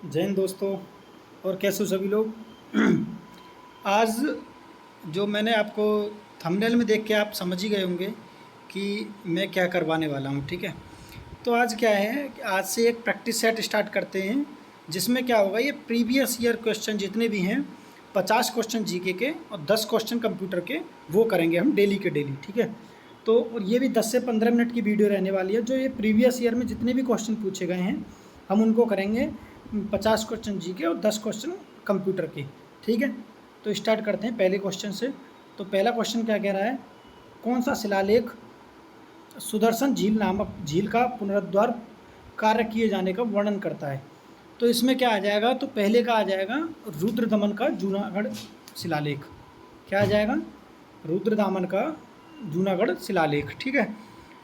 जय हिंद दोस्तों। और कैसे हो सभी लोग। आज जो मैंने आपको थंबनेल में देख के आप समझ ही गए होंगे कि मैं क्या करवाने वाला हूँ, ठीक है। तो आज क्या है कि आज से एक प्रैक्टिस सेट स्टार्ट करते हैं, जिसमें क्या होगा, ये प्रीवियस ईयर क्वेश्चन जितने भी हैं 50 क्वेश्चन जीके के और 10 क्वेश्चन कंप्यूटर के, वो करेंगे हम डेली के डेली, ठीक है। तो और ये भी 10 से 15 मिनट की वीडियो रहने वाली है। जो ये प्रीवियस ईयर में जितने भी क्वेश्चन पूछे गए हैं हम उनको करेंगे, 50 क्वेश्चन जीके और 10 क्वेश्चन कंप्यूटर के, ठीक है। तो स्टार्ट करते हैं पहले क्वेश्चन से। तो पहला क्वेश्चन क्या कह रहा है, कौन सा शिलालेख सुदर्शन झील नामक झील का पुनरुद्धार कार्य किए जाने का वर्णन करता है। तो इसमें क्या आ जाएगा, तो पहले का आ जाएगा रुद्रदमन का जूनागढ़ शिलालेख। क्या आ जाएगा, रुद्रदामन का जूनागढ़ शिलालेख, ठीक है।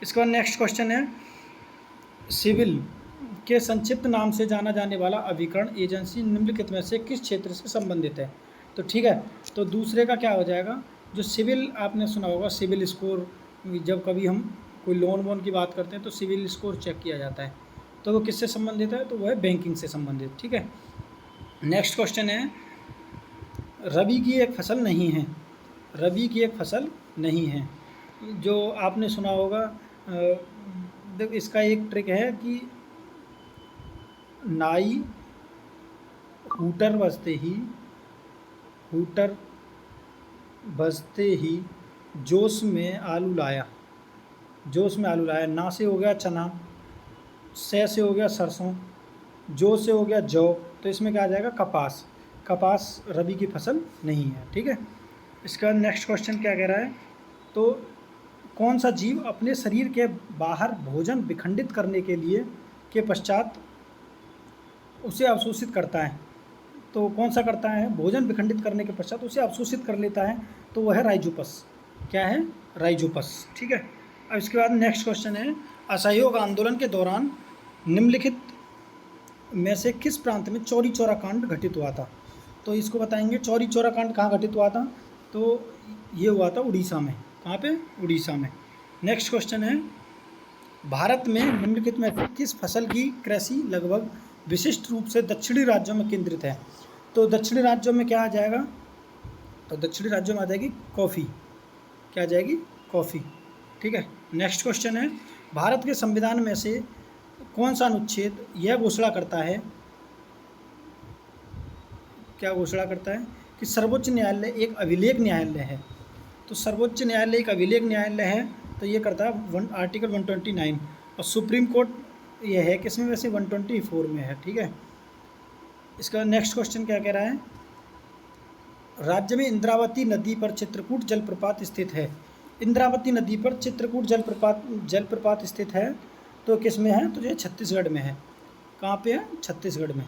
इसके बाद नेक्स्ट क्वेश्चन है, सिविल के संक्षिप्त नाम से जाना जाने वाला अभिकरण एजेंसी निम्नलिखित में से किस क्षेत्र से संबंधित है। तो ठीक है, तो दूसरे का क्या हो जाएगा, जो सिविल आपने सुना होगा, सिविल स्कोर, जब कभी हम कोई लोन वोन की बात करते हैं तो सिविल स्कोर चेक किया जाता है, तो वो किससे संबंधित है, तो वो है बैंकिंग से संबंधित, ठीक है। नेक्स्ट क्वेश्चन है, रबी की एक फसल नहीं है, रबी की एक फसल नहीं है। जो आपने सुना होगा, देखो इसका एक ट्रिक है कि नाई हूटर बजते ही, हूटर बजते ही जोश में आलू लाया, जोश में आलू लाया। ना से हो गया चना, से हो गया सरसों, जो से हो गया जौ। तो इसमें क्या आ जाएगा, कपास। कपास रबी की फसल नहीं है, ठीक है। इसका नेक्स्ट क्वेश्चन क्या कह रहा है, तो कौन सा जीव अपने शरीर के बाहर भोजन विखंडित करने के लिए के पश्चात उसे अवशोषित करता है। तो कौन सा करता है, भोजन विखंडित करने के पश्चात उसे अवशोषित कर लेता है, तो वह है राइजोपस। क्या है, राइजोपस, ठीक है। अब इसके बाद नेक्स्ट क्वेश्चन है, असहयोग आंदोलन के दौरान निम्नलिखित में से किस प्रांत में चौरी चौरा कांड घटित हुआ था। तो इसको बताएंगे, चौरी चौरा कांड कहाँ घटित हुआ था, तो ये हुआ था उड़ीसा में। कहाँ पे, उड़ीसा में। नेक्स्ट क्वेश्चन है, भारत में निम्नलिखित में से किस फसल की कृषि लगभग विशिष्ट रूप से दक्षिणी राज्यों में केंद्रित है। तो दक्षिणी राज्यों में क्या आ जाएगा, तो दक्षिणी राज्यों में आ जाएगी कॉफ़ी। क्या आ जाएगी, कॉफ़ी, ठीक है। नेक्स्ट क्वेश्चन है, भारत के संविधान में से कौन सा अनुच्छेद यह घोषणा करता है, क्या घोषणा करता है कि सर्वोच्च न्यायालय एक अभिलेख न्यायालय है। तो सर्वोच्च न्यायालय एक अभिलेख न्यायालय है, तो ये करता है आर्टिकल 129। और सुप्रीम कोर्ट ये है किसमें, वैसे 124 में है, ठीक है। इसका नेक्स्ट क्वेश्चन क्या कह रहा है, राज्य में इंद्रावती नदी पर चित्रकूट जलप्रपात स्थित है। इंद्रावती नदी पर चित्रकूट जलप्रपात स्थित है, तो किस में है, तो ये छत्तीसगढ़ में है। कहाँ पे है, छत्तीसगढ़ में।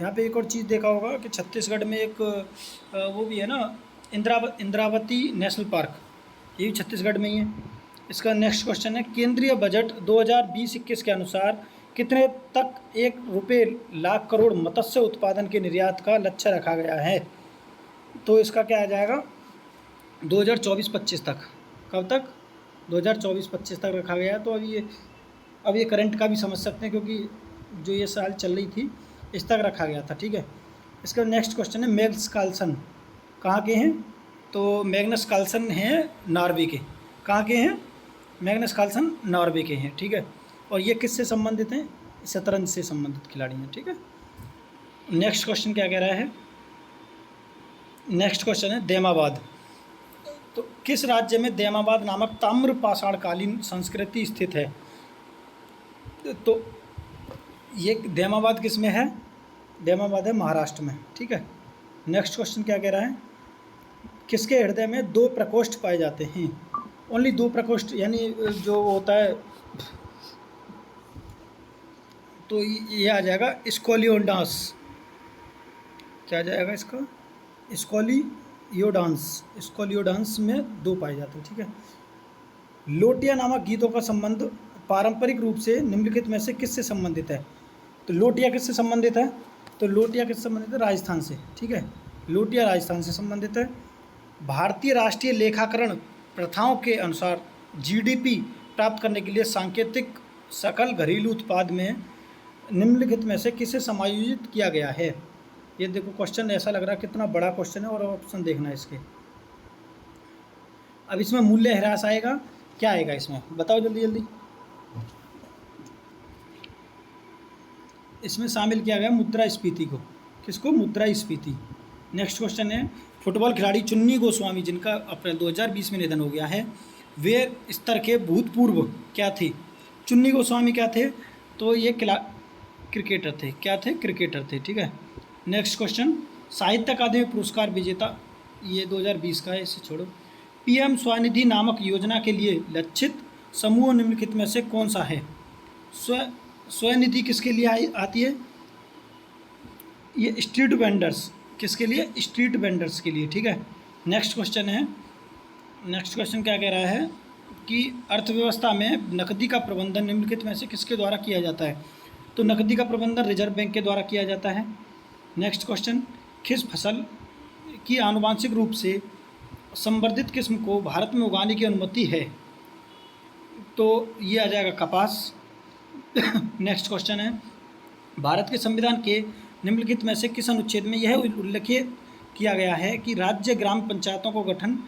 यहाँ पे एक और चीज़ देखा होगा कि छत्तीसगढ़ में एक वो भी है ना, इंद्रावती नेशनल पार्क, ये भी छत्तीसगढ़ में ही है। इसका नेक्स्ट क्वेश्चन है, केंद्रीय बजट 2020-21 के अनुसार कितने तक ₹1 लाख करोड़ मत्स्य उत्पादन के निर्यात का लक्ष्य रखा गया है। तो इसका क्या आ जाएगा, 2024-25 तक। कब तक, 2024-25 तक रखा गया है। तो अब ये करंट का भी समझ सकते हैं, क्योंकि जो ये साल चल रही थी इस तक रखा गया था, ठीक है। इसका नेक्स्ट क्वेश्चन है, मैग्नस कार्लसन कहाँ के हैं, तो मैग्नस कार्लसन हैं नॉर्वे के। कहाँ के हैं, मैग्नस कार्लसन नॉर्वे के हैं, ठीक है। और ये किससे संबंधित हैं, शतरंज से संबंधित खिलाड़ी हैं, ठीक है। नेक्स्ट क्वेश्चन क्या कह रहा है, नेक्स्ट क्वेश्चन है, देमाबाद। तो किस राज्य में देमाबाद नामक ताम्र पाषाणकालीन संस्कृति स्थित है। तो ये देमाबाद किस में है, देमाबाद है महाराष्ट्र में, ठीक है। नेक्स्ट क्वेश्चन क्या कह रहा है, किसके हृदय में 2 प्रकोष्ठ पाए जाते हैं। ओनली 2 प्रकोष्ठ, यानी जो होता है, तो ये आ जाएगा स्कोलियोडांस। क्या आ जाएगा इसका, स्कोलियोडांस में 2 पाए जाते हैं, ठीक है। लोटिया नामक गीतों का संबंध पारंपरिक रूप से निम्नलिखित में से किससे संबंधित है। तो लोटिया किससे संबंधित है, तो लोटिया किससे संबंधित है, राजस्थान से, ठीक है। लोटिया राजस्थान से संबंधित है। भारतीय राष्ट्रीय लेखाकरण प्रथाओं के अनुसार जीडीपी प्राप्त करने के लिए सांकेतिक सकल घरेलू उत्पाद में निम्नलिखित में से किसे समायोजित किया गया है? ये देखो क्वेश्चन ऐसा लग रहा है कितना बड़ा क्वेश्चन है, और ऑप्शन देखना है इसके। अब इसमें मूल्य ह्रास आएगा, क्या आएगा इसमें बताओ जल्दी जल्दी। इसमें शामिल किया गया मुद्रास्फीति को। किसको? मुद्रास्फीति। नेक्स्ट क्वेश्चन है, फुटबॉल खिलाड़ी चुन्नी गोस्वामी जिनका अप्रैल 2020 में निधन हो गया है, वे स्तर के भूतपूर्व क्या थे? चुन्नी गोस्वामी क्या थे? तो ये क्रिकेटर थे। क्या थे? क्रिकेटर थे। ठीक है। नेक्स्ट क्वेश्चन, साहित्य अकादमी पुरस्कार विजेता, ये 2020 का है, इसे छोड़ो। पीएम स्वनिधि नामक योजना के लिए लक्षित समूह निम्नलिखित में से कौन सा है? स्वनिधि किसके लिए आती है? ये स्ट्रीट वेंडर्स। किसके लिए? स्ट्रीट वेंडर्स के लिए। ठीक है। नेक्स्ट क्वेश्चन है, नेक्स्ट क्वेश्चन क्या कह रहा है कि अर्थव्यवस्था में नकदी का प्रबंधन निम्नलिखित में से किसके द्वारा किया जाता है? तो नकदी का प्रबंधन रिजर्व बैंक के द्वारा किया जाता है। नेक्स्ट क्वेश्चन, किस फसल की आनुवांशिक रूप से संवर्धित किस्म को भारत में उगाने की अनुमति है? तो ये आ जाएगा कपास। नेक्स्ट क्वेश्चन है, भारत के संविधान के निम्नलिखित में से किस अनुच्छेद में यह उल्लेख किया गया है कि राज्य ग्राम पंचायतों को गठन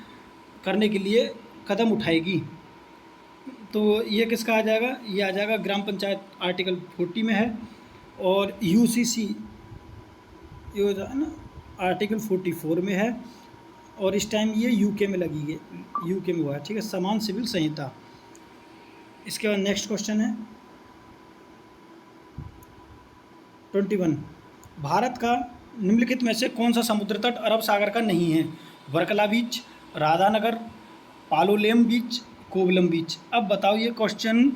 करने के लिए कदम उठाएगी? तो ये किसका आ जाएगा? ये आ जाएगा ग्राम पंचायत, आर्टिकल 40 में है। और यूसीसी ये हो जाए ना, आर्टिकल 44 में है। और इस टाइम ये यूके में लगी है, यूके में हुआ है। ठीक है। समान सिविल संहिता। इसके बाद नेक्स्ट क्वेश्चन है 21, भारत का निम्नलिखित में से कौन सा समुद्र तट अरब सागर का नहीं है? वर्कला बीच, राधानगर, पालोलेम बीच, कोवलम बीच। अब बताओ ये क्वेश्चन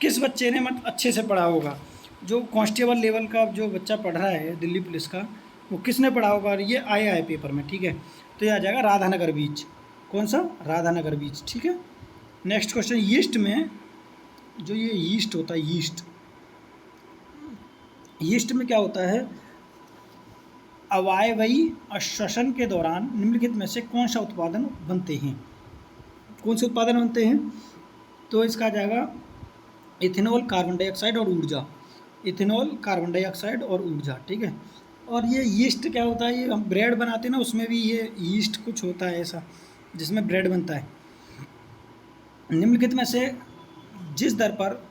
किस बच्चे ने अच्छे से पढ़ा होगा? जो कांस्टेबल लेवल का जो बच्चा पढ़ रहा है दिल्ली पुलिस का, वो किसने पढ़ा होगा? और ये आया है पेपर में। ठीक है। तो ये आ जाएगा राधानगर बीच। कौन सा? राधानगर बीच। ठीक है। नेक्स्ट क्वेश्चन, यीस्ट में जो ये यीस्ट होता है, यीस्ट में क्या होता है? अवायवीय श्वसन के दौरान निम्नलिखित में से कौन सा उत्पादन बनते हैं? कौन से उत्पादन बनते हैं? तो इसका आ जाएगा इथेनॉल, कार्बन डाइऑक्साइड और ऊर्जा। इथेनॉल, कार्बन डाइऑक्साइड और ऊर्जा। ठीक है। और ये यीस्ट क्या होता है? ये हम ब्रेड बनाते हैं ना, उसमें भी ये यीस्ट कुछ होता है ऐसा जिसमें ब्रेड बनता है। निम्नलिखित में से जिस दर पर,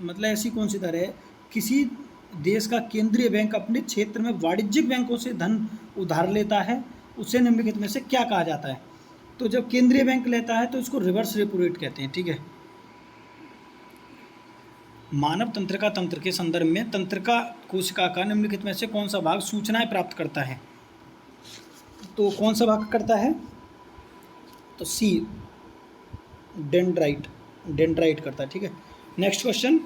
मतलब ऐसी कौन सी दर है किसी देश का केंद्रीय बैंक अपने क्षेत्र में वाणिज्यिक बैंकों से धन उधार लेता है, उसे निम्नलिखित में से क्या कहा जाता है? तो जब केंद्रीय बैंक लेता है तो इसको रिवर्स रेपो रेट कहते हैं। ठीक है। मानव तंत्रिका तंत्र के संदर्भ में तंत्रिका कोशिका का निम्नलिखित में से कौन सा भाग सूचनाएं प्राप्त करता है? तो कौन सा भाग करता है? तो सी, डेंड्राइट करता है। ठीक है। नेक्स्ट क्वेश्चन,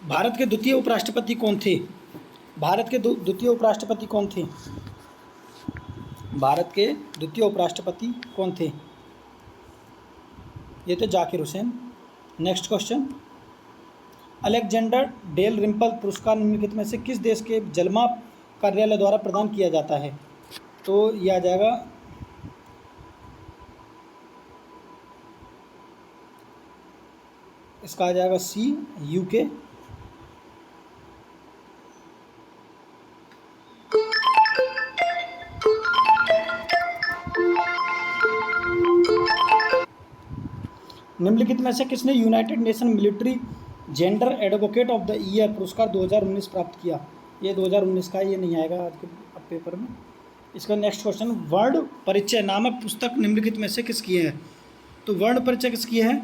भारत के द्वितीय उपराष्ट्रपति कौन थे? भारत के द्वितीय उपराष्ट्रपति कौन थे? भारत के द्वितीय उपराष्ट्रपति कौन थे? ये थे Zakir Hussain. Next question, Alexander Dalrymple पुरस्कार निम्नलिखित में से किस देश के जलमाप कार्यालय द्वारा प्रदान किया जाता है? तो यह आ जाएगा इसका आ जाएगा सी, यूके। निम्नलिखित में से किसने United nation military gender advocate of the year पुरस्कार 2019 प्राप्त किया? ये 2019 का, ये नहीं आएगा आज के पेपर में। इसका नेक्स्ट क्वेश्चन, वर्ण परिचय नामक पुस्तक निम्नलिखित में से किसकी है? तो वर्ण परिचय किसकी है?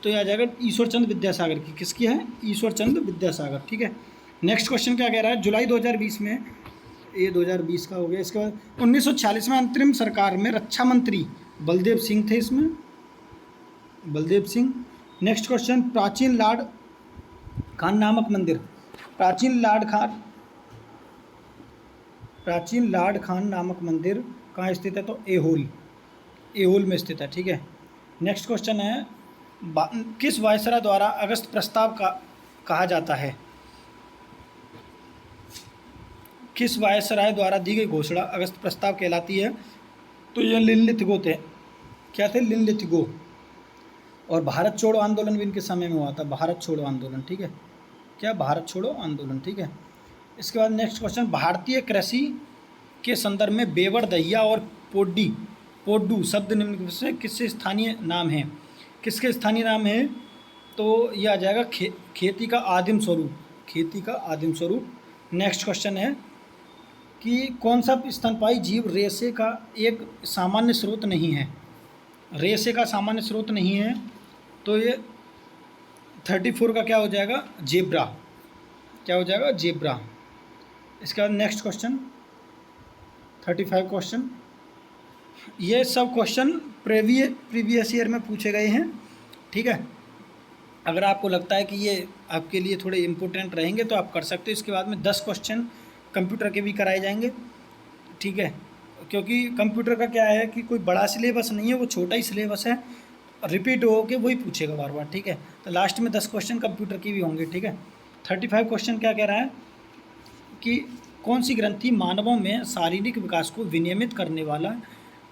तो यह आ जाएगा ईश्वरचंद विद्यासागर की। किसकी है? ईश्वरचंद विद्यासागर। ठीक है। नेक्स्ट क्वेश्चन क्या कह रहा है? जुलाई 2020 में, ये 2020 का हो गया। इसके बाद 1946 में अंतरिम सरकार में रक्षा मंत्री बलदेव सिंह थे इसमें, बलदेव सिंह। नेक्स्ट क्वेश्चन, प्राचीन लाड खान नामक मंदिर, प्राचीन लाड खान नामक मंदिर कहाँ स्थित है? तो एहोल में स्थित है। ठीक है। नेक्स्ट क्वेश्चन है, किस वायसराय द्वारा अगस्त प्रस्ताव का कहा जाता है? किस वायसराय द्वारा दी गई घोषणा अगस्त प्रस्ताव कहलाती है? तो ये लिनलिथगो थे। क्या थे? लिनलिथगो। और भारत छोड़ो आंदोलन भी इनके समय में हुआ था, भारत छोड़ो आंदोलन। ठीक है। क्या, भारत छोड़ो आंदोलन, ठीक है। इसके बाद नेक्स्ट क्वेश्चन, भारतीय कृषि के संदर्भ में बेवर, दहिया और पोड्डू शब्द निम्नलिखित से किससे स्थानीय नाम हैं? किसके स्थानीय नाम हैं? तो यह आ जाएगा खेती का आदिम स्वरूप, खेती का आदिम स्वरूप। नेक्स्ट क्वेश्चन है कि कौन सा स्तनपायी जीव रेशे का एक सामान्य स्रोत नहीं है? रेशे का सामान्य स्रोत नहीं है, तो ये 34 का क्या हो जाएगा? जेब्रा। क्या हो जाएगा? जेब्रा। इसके बाद नेक्स्ट क्वेश्चन 35 क्वेश्चन, ये सब क्वेश्चन प्रीवियस ईयर में पूछे गए हैं, ठीक है। अगर आपको लगता है कि ये आपके लिए थोड़े इम्पोर्टेंट रहेंगे तो आप कर सकते हो। इसके बाद में 10 क्वेश्चन कंप्यूटर के भी कराए जाएंगे, ठीक है, क्योंकि कंप्यूटर का क्या है कि कोई बड़ा सिलेबस नहीं है, वो छोटा ही सिलेबस है, रिपीट हो के वही पूछेगा बार बार, ठीक है। तो लास्ट में 10 क्वेश्चन कंप्यूटर की भी होंगे, ठीक है। 35 क्वेश्चन क्या कह रहा है कि कौन सी ग्रंथि मानवों में शारीरिक विकास को विनियमित करने वाला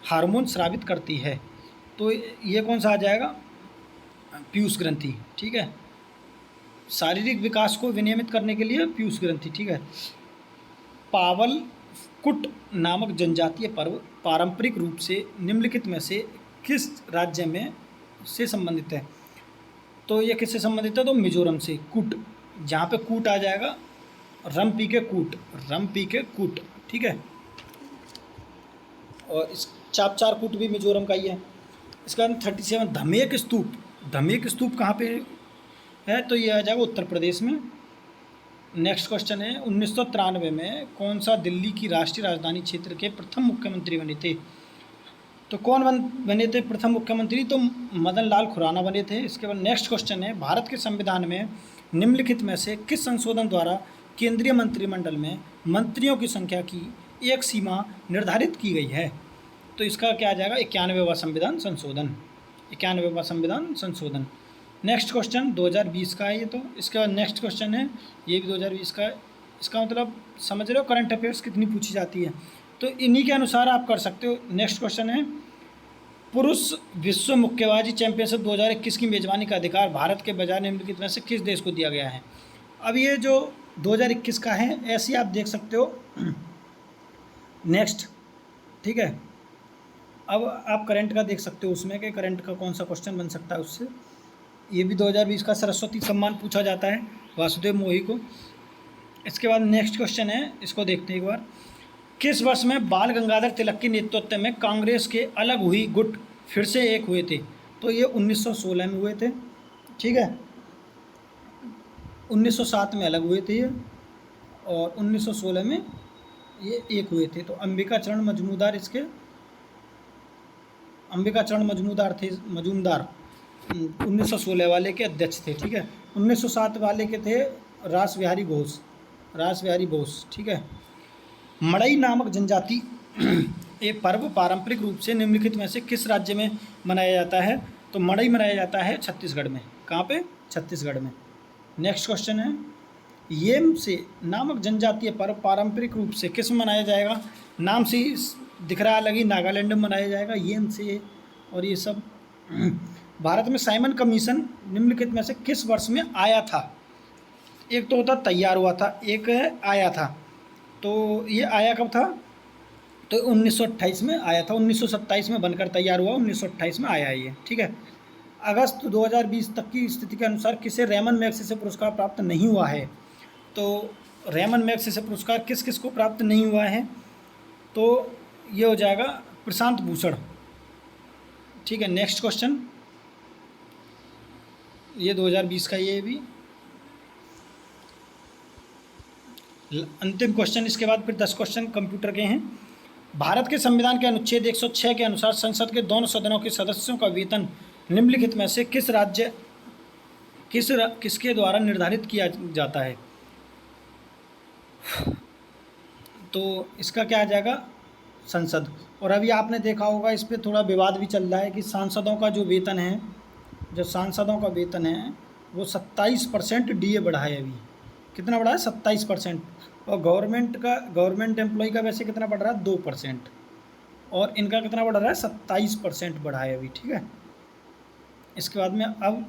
हार्मोन स्रावित करती है? तो ये कौन सा आ जाएगा? पीयूष ग्रंथि, ठीक है। शारीरिक विकास को विनियमित करने के लिए पीयूष ग्रंथि, ठीक है। पावलकुट नामक जनजातीय पर्व पारंपरिक रूप से निम्नलिखित में से किस राज्य में से संबंधित है? तो ये किससे संबंधित है? तो मिजोरम से। कूट, जहाँ पे कूट आ जाएगा, रमपी के कूट, ठीक है। और इस चापचार कूट भी मिजोरम का ही है। इसका 37 धमेक स्तूप कहाँ पे है? तो ये आ जाएगा उत्तर प्रदेश में। नेक्स्ट क्वेश्चन है 1993 में कौन सा दिल्ली की राष्ट्रीय राजधानी क्षेत्र के प्रथम मुख्यमंत्री बने थे? तो कौन बने थे प्रथम मुख्यमंत्री? तो मदन लाल खुराना बने थे। इसके बाद नेक्स्ट क्वेश्चन है, भारत के संविधान में निम्नलिखित में से किस संशोधन द्वारा केंद्रीय मंत्रिमंडल में मंत्रियों की संख्या की एक सीमा निर्धारित की गई है? तो इसका क्या आ जाएगा? 91वां संविधान संशोधन, 91वां संविधान संशोधन। नेक्स्ट क्वेश्चन 2020 का है ये तो। इसके बाद नेक्स्ट क्वेश्चन है, ये भी 2020 का है। इसका मतलब समझ रहे हो करंट अफेयर्स कितनी पूछी जाती है, तो इन्हीं के अनुसार आप कर सकते हो। नेक्स्ट क्वेश्चन है, पुरुष विश्व मुक्केबाजी चैंपियनशिप 2021 की मेजबानी का अधिकार भारत के बजाय निम्नलिखित में से किस देश को दिया गया है? अब ये जो 2021 का है, ऐसे आप देख सकते हो। नेक्स्ट, ठीक है। अब आप करंट का देख सकते हो उसमें कि करंट का कौन सा क्वेश्चन बन सकता है उससे। ये भी 2020 का सरस्वती सम्मान पूछा जाता है वासुदेव मोही को। इसके बाद नेक्स्ट क्वेश्चन है, इसको देखते हैं एक बार। किस वर्ष में बाल गंगाधर तिलक के नेतृत्व में कांग्रेस के अलग हुई गुट फिर से एक हुए थे? तो ये 1916 में हुए थे, ठीक है। 1907 में अलग हुए थे ये, और 1916 में ये एक हुए थे। तो अंबिका चरण मजूमदार थे, 1916 वाले के अध्यक्ष थे, ठीक है। 1907 वाले के थे रास बिहारी बोस, ठीक है। मड़ई नामक जनजाति एक पर्व पारंपरिक रूप से निम्नलिखित में से किस राज्य में मनाया जाता है? तो मड़ई मनाया जाता है छत्तीसगढ़ में। कहाँ पे? छत्तीसगढ़ में। नेक्स्ट क्वेश्चन है, येम से नामक जनजातीय पर्व पारंपरिक रूप से किस में मनाया जाएगा? नाम से ही दिख रहा है अलग ही, नागालैंड में मनाया जाएगा येम से। और ये सब भारत में साइमन कमीशन निम्नलिखित में से किस वर्ष में आया था? एक तो होता तैयार हुआ था, एक है आया था। तो ये आया कब था? तो 1928 में आया था, 1927 में बनकर तैयार हुआ, 1928 में आया ये, ठीक है। अगस्त 2020 तक की स्थिति के अनुसार किसे रेमन मैग्सेसे पुरस्कार प्राप्त नहीं हुआ है? तो रेमन मैग्सेसे पुरस्कार किस किस को प्राप्त नहीं हुआ है? तो ये हो जाएगा प्रशांत भूषण, ठीक है। नेक्स्ट क्वेश्चन, ये 2020 का ये भी अंतिम क्वेश्चन। इसके बाद फिर 10 क्वेश्चन कंप्यूटर के हैं। भारत के संविधान के अनुच्छेद 106 के अनुसार संसद के दोनों सदनों के सदस्यों का वेतन निम्नलिखित में से किसके द्वारा निर्धारित किया जाता है? तो इसका क्या आ जाएगा? संसद। और अभी आपने देखा होगा, इस पर थोड़ा विवाद भी चल रहा है कि सांसदों का जो वेतन है, वो 27% DA बढ़ा है। अभी कितना बढ़ा है? 27%। और गवर्नमेंट एम्प्लॉय का वैसे कितना बढ़ रहा है? 2%। और इनका कितना बढ़ रहा है? 27% बढ़ा है अभी, ठीक है। इसके बाद में अब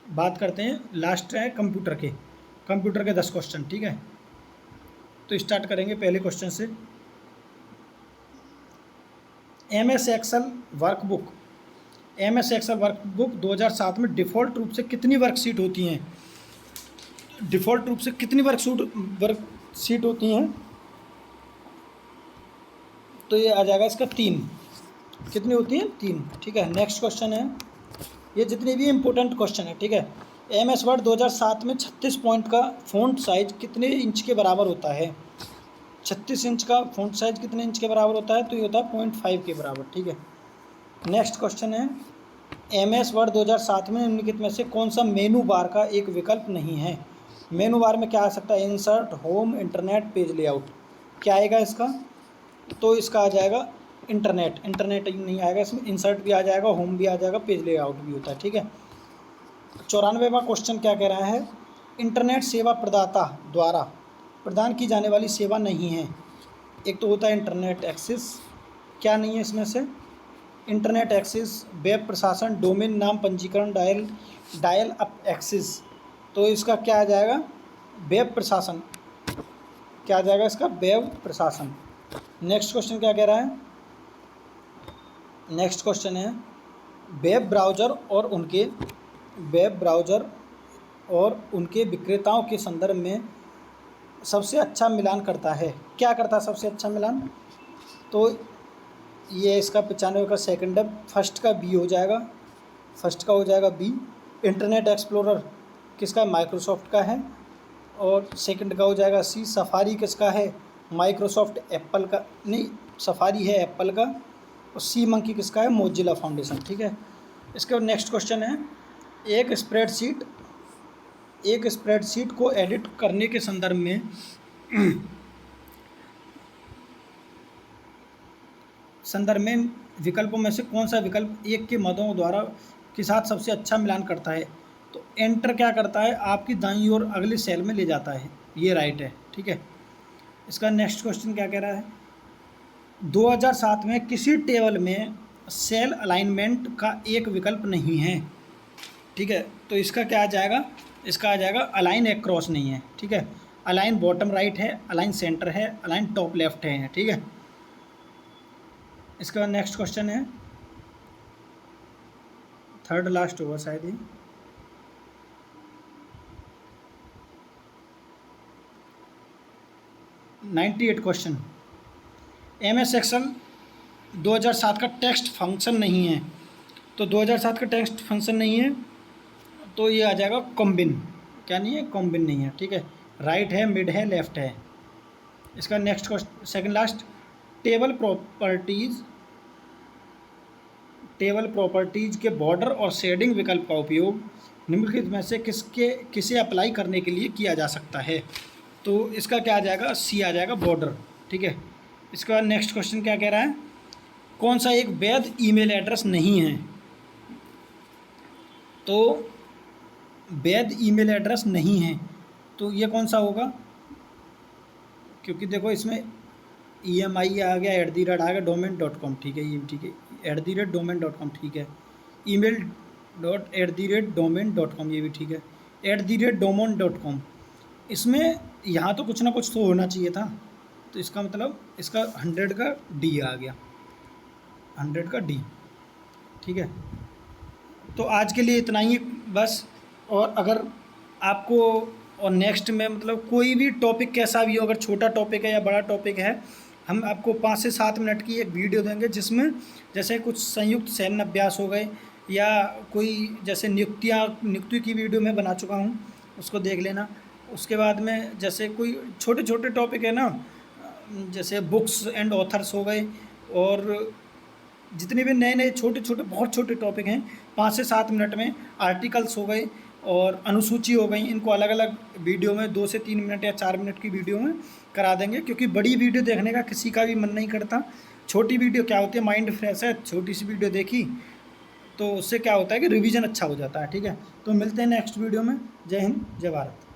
बात करते हैं, लास्ट है कंप्यूटर के 10 क्वेश्चन, ठीक है। तो स्टार्ट करेंगे पहले क्वेश्चन से। MS एक्सेल वर्कबुक 2007 में डिफ़ॉल्ट रूप से कितनी वर्कशीट होती हैं? डिफ़ॉल्ट रूप से कितनी वर्कशीट होती हैं? तो ये आ जाएगा इसका 3। कितनी होती हैं? 3, ठीक है। नेक्स्ट क्वेश्चन है, ये जितने भी इम्पोर्टेंट क्वेश्चन है, ठीक है। MS वर्ड 2007 में 36 पॉइंट का फ़ॉन्ट साइज कितने इंच के बराबर होता है? 36 इंच का फ़ॉन्ट साइज कितने इंच के बराबर होता है? तो ये होता है 0.5 के बराबर, ठीक है। नेक्स्ट क्वेश्चन है, MS वर्ड 2007 में निम्नलिखित में से कौन सा मेनू बार का एक विकल्प नहीं है? मेनू बार में क्या आ सकता है? Insert, home, internet, page layout. क्या आएगा इसका? तो इसका आ जाएगा इंटरनेट नहीं आएगा इसमें। इंसर्ट भी आ जाएगा, होम भी आ जाएगा, पेज लेआउट भी होता है, ठीक है। 94वां क्वेश्चन क्या कह रहा है? इंटरनेट सेवा प्रदाता द्वारा प्रदान की जाने वाली सेवा नहीं है। एक तो होता है इंटरनेट एक्सेस, क्या नहीं है इसमें से? इंटरनेट एक्सेस, वेब प्रशासन, डोमेन नाम पंजीकरण, डायल अप एक्सेस। तो इसका क्या आ जाएगा? वेब प्रशासन। क्या आ जाएगा इसका? वेब प्रशासन। नेक्स्ट क्वेश्चन क्या कह रहा है? नेक्स्ट क्वेश्चन है, वेब ब्राउज़र और उनके विक्रेताओं के संदर्भ में सबसे अच्छा मिलान करता है। क्या करता है सबसे अच्छा मिलान? तो ये इसका 95 का सेकंड है, फर्स्ट का बी हो जाएगा, फर्स्ट का हो जाएगा बी। इंटरनेट एक्सप्लोरर किसका है? माइक्रोसॉफ्ट का है। और सेकंड का हो जाएगा सी। सफारी किसका है? माइक्रोसॉफ्ट, एप्पल का नहीं, सफारी है एप्पल का। और सी मंकी किसका है? मोजिला फाउंडेशन, ठीक है। इसके बाद नेक्स्ट क्वेश्चन है, एक स्प्रेडशीट को एडिट करने के संदर्भ में विकल्पों में से कौन सा विकल्प एक के मदों द्वारा के साथ सबसे अच्छा मिलान करता है? तो एंटर क्या करता है? आपकी दाईं ओर अगले सेल में ले जाता है, ये राइट है, ठीक है। इसका नेक्स्ट क्वेश्चन क्या कह रहा है? 2007 में किसी टेबल में सेल अलाइनमेंट का एक विकल्प नहीं है, ठीक है। तो इसका क्या आ जाएगा? इसका आ जाएगा अलाइन एक्रॉस नहीं है, ठीक है। अलाइन बॉटम राइट है, अलाइन सेंटर है, अलाइन टॉप लेफ्ट है, ठीक है। इसका नेक्स्ट क्वेश्चन है, थर्ड लास्ट होगा शायद ये। क्वेश्चन, MS एक्सेल 2007 का टेक्स्ट फंक्शन नहीं है। तो 2007 का टेक्स्ट फंक्शन नहीं है, तो ये आ जाएगा कॉम्बिन। क्या नहीं है? कॉम्बिन नहीं है, ठीक है। राइट है, मिड है, लेफ्ट है। इसका next question, second last, table properties के बॉर्डर और शेडिंग विकल्प का उपयोग निम्नलिखित में से किसे अप्लाई करने के लिए किया जा सकता है? तो इसका क्या आ जाएगा? सी आ जाएगा, बॉर्डर, ठीक है। इसके बाद नेक्स्ट क्वेश्चन क्या कह रहा है? कौन सा एक वैध ईमेल एड्रेस नहीं है? तो वैध ईमेल एड्रेस नहीं है, तो ये कौन सा होगा? क्योंकि देखो इसमें EMI आ गया, @ आ गया, domain.com, ठीक है, ये ठीक है, @domain.com, ठीक है। email.@domain.com, ये भी ठीक है। @domain.com, इसमें यहाँ तो कुछ ना कुछ तो होना चाहिए था, तो इसका मतलब इसका 100 का डी आ गया, 100 का डी, ठीक है। तो आज के लिए इतना ही बस। और अगर आपको और नेक्स्ट में मतलब कोई भी टॉपिक कैसा भी हो, अगर छोटा टॉपिक है या बड़ा टॉपिक है, हम आपको 5 से 7 मिनट की एक वीडियो देंगे, जिसमें जैसे कुछ संयुक्त सैन्य अभ्यास हो गए या कोई जैसे नियुक्ति की वीडियो मैं बना चुका हूँ, उसको देख लेना। उसके बाद में जैसे कोई छोटे छोटे टॉपिक है ना, जैसे बुक्स एंड ऑथर्स हो गए, और जितने भी नए नए छोटे छोटे बहुत छोटे टॉपिक हैं, 5 से 7 मिनट में आर्टिकल्स हो गए और अनुसूची हो गई, इनको अलग अलग वीडियो में 2 से 3 मिनट या 4 मिनट की वीडियो में करा देंगे। क्योंकि बड़ी वीडियो देखने का किसी का भी मन नहीं करता। छोटी वीडियो क्या होती है, माइंड फ्रेश है, छोटी सी वीडियो देखी तो उससे क्या होता है कि रिवीजन अच्छा हो जाता है, ठीक है। तो मिलते हैं नेक्स्ट वीडियो में। जय हिंद, जय भारत।